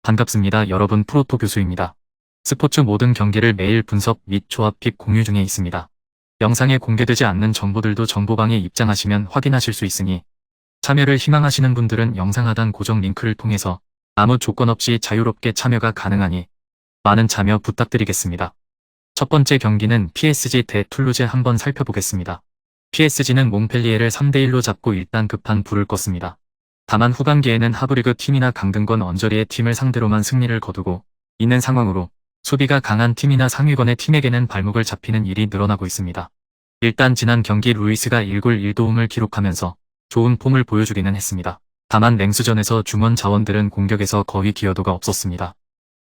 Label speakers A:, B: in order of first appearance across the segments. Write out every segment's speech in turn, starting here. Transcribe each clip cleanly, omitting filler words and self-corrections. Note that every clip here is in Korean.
A: 반갑습니다. 여러분, 프로토 교수입니다. 스포츠 모든 경기를 매일 분석 및 조합 픽 공유 중에 있습니다. 영상에 공개되지 않는 정보들도 정보방에 입장하시면 확인하실 수 있으니 참여를 희망하시는 분들은 영상 하단 고정 링크를 통해서 아무 조건 없이 자유롭게 참여가 가능하니 많은 참여 부탁드리겠습니다. 첫 번째 경기는 PSG 대 툴루즈 한번 살펴보겠습니다. PSG는 몽펠리에를 3대1로 잡고 일단 급한 불을 껐습니다. 다만 후반기에는 하브리그 팀이나 강등권 언저리의 팀을 상대로만 승리를 거두고 있는 상황으로 수비가 강한 팀이나 상위권의 팀에게는 발목을 잡히는 일이 늘어나고 있습니다. 일단 지난 경기 루이스가 1골 1도움을 기록하면서 좋은 폼을 보여주기는 했습니다. 다만 랭스전에서 중원 자원들은 공격에서 거의 기여도가 없었습니다.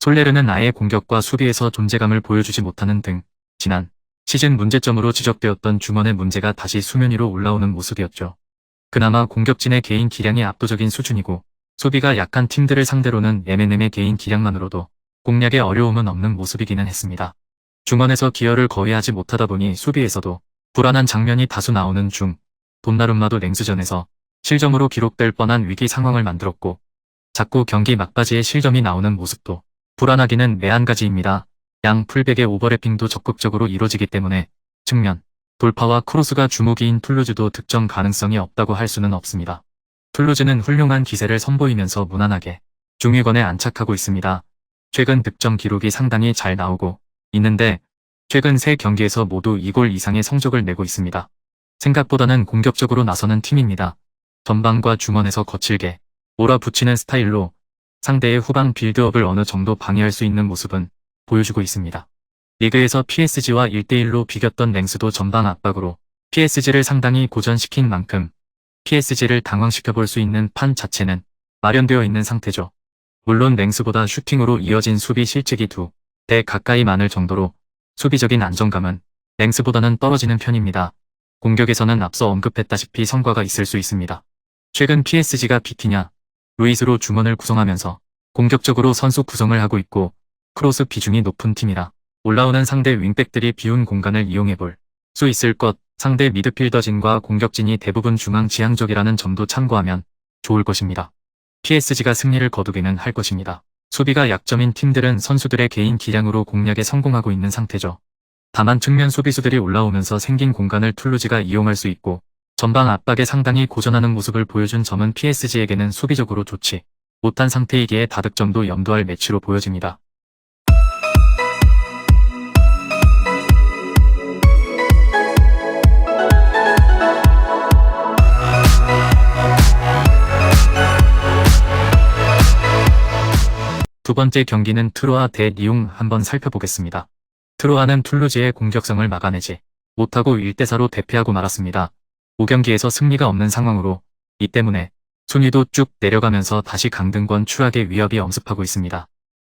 A: 솔레르는 아예 공격과 수비에서 존재감을 보여주지 못하는 등 지난 시즌 문제점으로 지적되었던 중원의 문제가 다시 수면 위로 올라오는 모습이었죠. 그나마 공격진의 개인 기량이 압도적인 수준이고 수비가 약한 팀들을 상대로는 MNM의 개인 기량만으로도 공략에 어려움은 없는 모습이기는 했습니다. 중원에서 기여를 거의 하지 못하다 보니 수비에서도 불안한 장면이 다수 나오는 중 돈나룸마도 랭스전에서 실점으로 기록될 뻔한 위기 상황을 만들었고 자꾸 경기 막바지에 실점이 나오는 모습도 불안하기는 매한가지입니다. 양 풀백의 오버래핑도 적극적으로 이루어지기 때문에 측면, 돌파와 크로스가 주무기인 툴루즈도 득점 가능성이 없다고 할 수는 없습니다. 툴루즈는 훌륭한 기세를 선보이면서 무난하게 중위권에 안착하고 있습니다. 최근 득점 기록이 상당히 잘 나오고 있는데 최근 3경기에서 모두 2골 이상의 성적을 내고 있습니다. 생각보다는 공격적으로 나서는 팀입니다. 전방과 중원에서 거칠게 몰아붙이는 스타일로 상대의 후방 빌드업을 어느 정도 방해할 수 있는 모습은 보여주고 있습니다. 리그에서 PSG와 1대1로 비겼던 랭스도 전방 압박으로 PSG를 상당히 고전시킨 만큼 PSG를 당황시켜볼 수 있는 판 자체는 마련되어 있는 상태죠. 물론 랭스보다 슈팅으로 이어진 수비 실책이 2대 가까이 많을 정도로 수비적인 안정감은 랭스보다는 떨어지는 편입니다. 공격에서는 앞서 언급했다시피 성과가 있을 수 있습니다. 최근 PSG가 비티냐, 루이스로 중원을 구성하면서 공격적으로 선수 구성을 하고 있고 크로스 비중이 높은 팀이라 올라오는 상대 윙백들이 비운 공간을 이용해볼 수 있을 것, 상대 미드필더진과 공격진이 대부분 중앙 지향적이라는 점도 참고하면 좋을 것입니다. PSG가 승리를 거두기는 할 것입니다. 수비가 약점인 팀들은 선수들의 개인 기량으로 공략에 성공하고 있는 상태죠. 다만 측면 수비수들이 올라오면서 생긴 공간을 툴루즈가 이용할 수 있고 전방 압박에 상당히 고전하는 모습을 보여준 점은 PSG에게는 수비적으로 좋지 못한 상태이기에 다득점도 염두할 매치로 보여집니다. 두 번째 경기는 트로아 대 리옹 한번 살펴보겠습니다. 트로아는 툴루즈의 공격성을 막아내지 못하고 1대4로 대패하고 말았습니다. 5경기에서 승리가 없는 상황으로 이 때문에 순위도 쭉 내려가면서 다시 강등권 추락의 위협이 엄습하고 있습니다.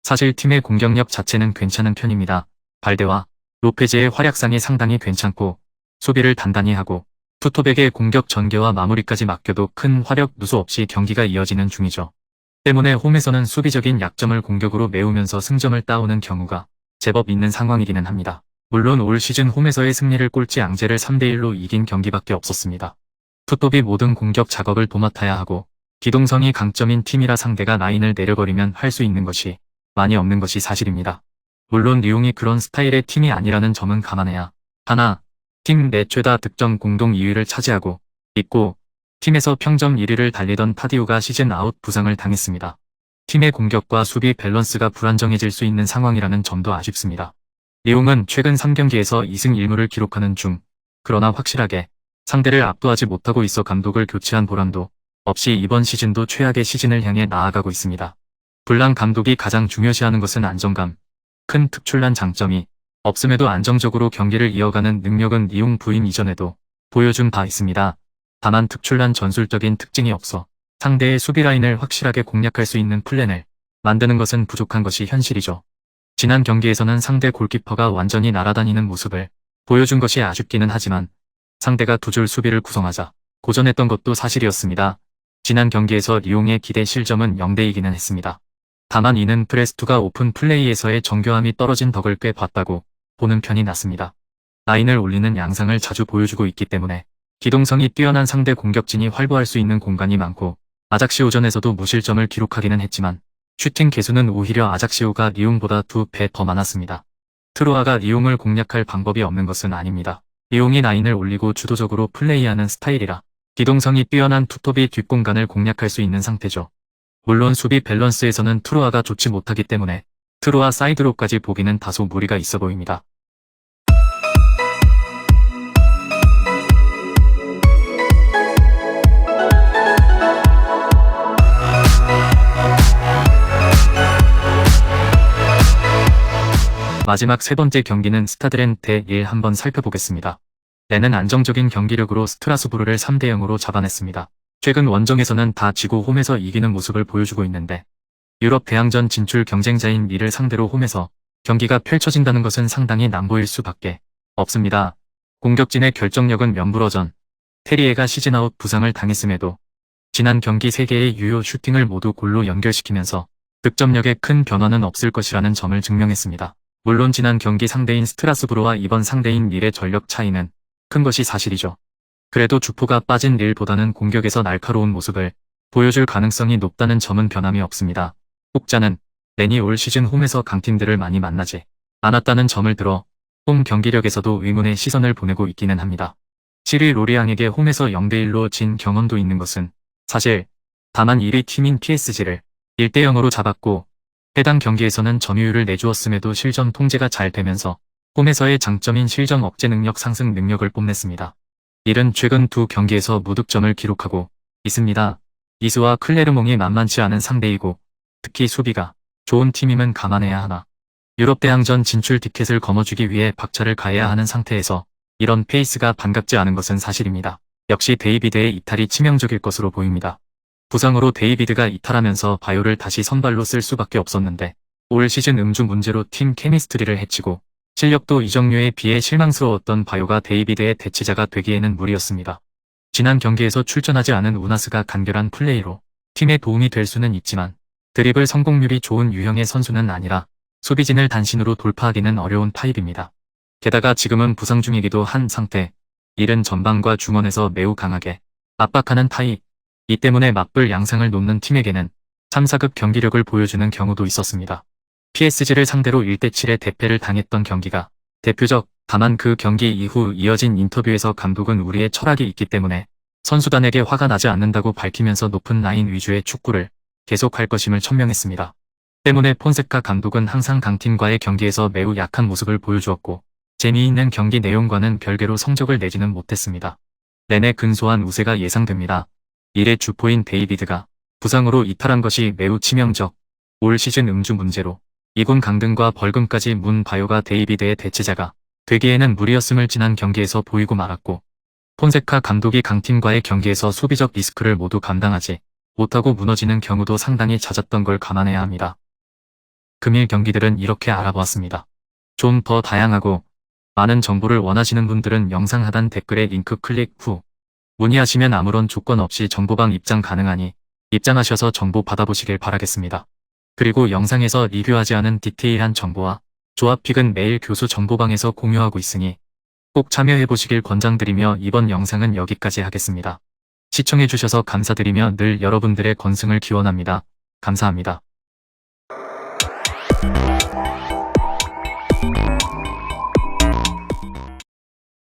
A: 사실 팀의 공격력 자체는 괜찮은 편입니다. 발데와 로페즈의 활약상이 상당히 괜찮고 수비를 단단히 하고 투톱에게 공격 전개와 마무리까지 맡겨도 큰 화력 누수 없이 경기가 이어지는 중이죠. 때문에 홈에서는 수비적인 약점을 공격으로 메우면서 승점을 따오는 경우가 제법 있는 상황이기는 합니다. 물론 올 시즌 홈에서의 승리를 꼴찌 앙제를 3대1로 이긴 경기밖에 없었습니다. 투톱이 모든 공격 작업을 도맡아야 하고 기동성이 강점인 팀이라 상대가 라인을 내려버리면 할 수 있는 것이 많이 없는 것이 사실입니다. 물론 리옹이 그런 스타일의 팀이 아니라는 점은 감안해야 하나, 팀 내 최다 득점 공동 2위를 차지하고 있고 팀에서 평점 1위를 달리던 파디우가 시즌 아웃 부상을 당했습니다. 팀의 공격과 수비 밸런스가 불안정해질 수 있는 상황이라는 점도 아쉽습니다. 리옹은 최근 3경기에서 2승 1무를 기록하는 중, 그러나 확실하게 상대를 압도하지 못하고 있어 감독을 교체한 보람도 없이 이번 시즌도 최악의 시즌을 향해 나아가고 있습니다. 불란 감독이 가장 중요시하는 것은 안정감, 큰 특출난 장점이 없음에도 안정적으로 경기를 이어가는 능력은 리옹 부임 이전에도 보여준 바 있습니다. 다만 특출난 전술적인 특징이 없어 상대의 수비 라인을 확실하게 공략할 수 있는 플랜을 만드는 것은 부족한 것이 현실이죠. 지난 경기에서는 상대 골키퍼가 완전히 날아다니는 모습을 보여준 것이 아쉽기는 하지만 상대가 두 줄 수비를 구성하자 고전했던 것도 사실이었습니다. 지난 경기에서 리옹의 기대 실점은 0대2기는 했습니다. 다만 이는 프레스2가 오픈 플레이에서의 정교함이 떨어진 덕을 꽤 봤다고 보는 편이 낫습니다. 라인을 올리는 양상을 자주 보여주고 있기 때문에 기동성이 뛰어난 상대 공격진이 활보할 수 있는 공간이 많고 아작시오전에서도 무실점을 기록하기는 했지만 슈팅 개수는 오히려 아작시오가 리옹보다 2배 더 많았습니다. 트로아가 리옹을 공략할 방법이 없는 것은 아닙니다. 리옹이 라인을 올리고 주도적으로 플레이하는 스타일이라 기동성이 뛰어난 투톱이 뒷공간을 공략할 수 있는 상태죠. 물론 수비 밸런스에서는 트로아가 좋지 못하기 때문에 트로아 사이드로까지 보기는 다소 무리가 있어 보입니다. 마지막 세 번째 경기는 스타드렌 대1 한번 살펴보겠습니다. 렌은 안정적인 경기력으로 스트라스부르를 3대0으로 잡아냈습니다. 최근 원정에서는 다 지고 홈에서 이기는 모습을 보여주고 있는데 유럽 대항전 진출 경쟁자인 릴을 상대로 홈에서 경기가 펼쳐진다는 것은 상당히 남보일 수밖에 없습니다. 공격진의 결정력은 명불허전. 테리에가 시즌아웃 부상을 당했음에도 지난 경기 3개의 유효 슈팅을 모두 골로 연결시키면서 득점력에 큰 변화는 없을 것이라는 점을 증명했습니다. 물론 지난 경기 상대인 스트라스부르와 이번 상대인 릴의 전력 차이는 큰 것이 사실이죠. 그래도 주포가 빠진 릴보다는 공격에서 날카로운 모습을 보여줄 가능성이 높다는 점은 변함이 없습니다. 혹자는 렌이 올 시즌 홈에서 강팀들을 많이 만나지 않았다는 점을 들어 홈 경기력에서도 의문의 시선을 보내고 있기는 합니다. 7위 로리앙에게 홈에서 0대1로 진 경험도 있는 것은 사실, 다만 1위 팀인 PSG를 1대0으로 잡았고 해당 경기에서는 점유율을 내주었음에도 실점 통제가 잘 되면서 홈에서의 장점인 실점 억제 능력 상승 능력을 뽐냈습니다. 릴은 최근 두 경기에서 무득점을 기록하고 있습니다. 이스와 클레르몽이 만만치 않은 상대이고 특히 수비가 좋은 팀임은 감안해야 하나 유럽 대항전 진출 티켓을 거머쥐기 위해 박차를 가해야 하는 상태에서 이런 페이스가 반갑지 않은 것은 사실입니다. 역시 데이비드의 이탈이 치명적일 것으로 보입니다. 부상으로 데이비드가 이탈하면서 바요를 다시 선발로 쓸 수밖에 없었는데 올 시즌 음주 문제로 팀 케미스트리를 해치고 실력도 이적료에 비해 실망스러웠던 바요가 데이비드의 대체자가 되기에는 무리였습니다. 지난 경기에서 출전하지 않은 우나스가 간결한 플레이로 팀에 도움이 될 수는 있지만 드리블 성공률이 좋은 유형의 선수는 아니라 수비진을 단신으로 돌파하기는 어려운 타입입니다. 게다가 지금은 부상 중이기도 한 상태, 릴은 전방과 중원에서 매우 강하게 압박하는 타입, 이 때문에 맞불 양상을 놓는 팀에게는 3, 4급 경기력을 보여주는 경우도 있었습니다. PSG를 상대로 1대7의 대패를 당했던 경기가 대표적, 다만 그 경기 이후 이어진 인터뷰에서 감독은 우리의 철학이 있기 때문에 선수단에게 화가 나지 않는다고 밝히면서 높은 라인 위주의 축구를 계속할 것임을 천명했습니다. 때문에 폰세카 감독은 항상 강팀과의 경기에서 매우 약한 모습을 보여주었고 재미있는 경기 내용과는 별개로 성적을 내지는 못했습니다. 렌의 근소한 우세가 예상됩니다. 릴의 주포인 데이비드가 부상으로 이탈한 것이 매우 치명적, 올 시즌 음주 문제로 이군 강등과 벌금까지 문 바요가 데이비드의 대체자가 되기에는 무리였음을 지난 경기에서 보이고 말았고 폰세카 감독이 강팀과의 경기에서 수비적 리스크를 모두 감당하지 못하고 무너지는 경우도 상당히 잦았던 걸 감안해야 합니다. 금일 경기들은 이렇게 알아보았습니다. 좀 더 다양하고 많은 정보를 원하시는 분들은 영상 하단 댓글에 링크 클릭 후 문의하시면 아무런 조건 없이 정보방 입장 가능하니 입장하셔서 정보 받아보시길 바라겠습니다. 그리고 영상에서 리뷰하지 않은 디테일한 정보와 조합픽은 매일 교수 정보방에서 공유하고 있으니 꼭 참여해보시길 권장드리며 이번 영상은 여기까지 하겠습니다. 시청해주셔서 감사드리며 늘 여러분들의 건승을 기원합니다. 감사합니다.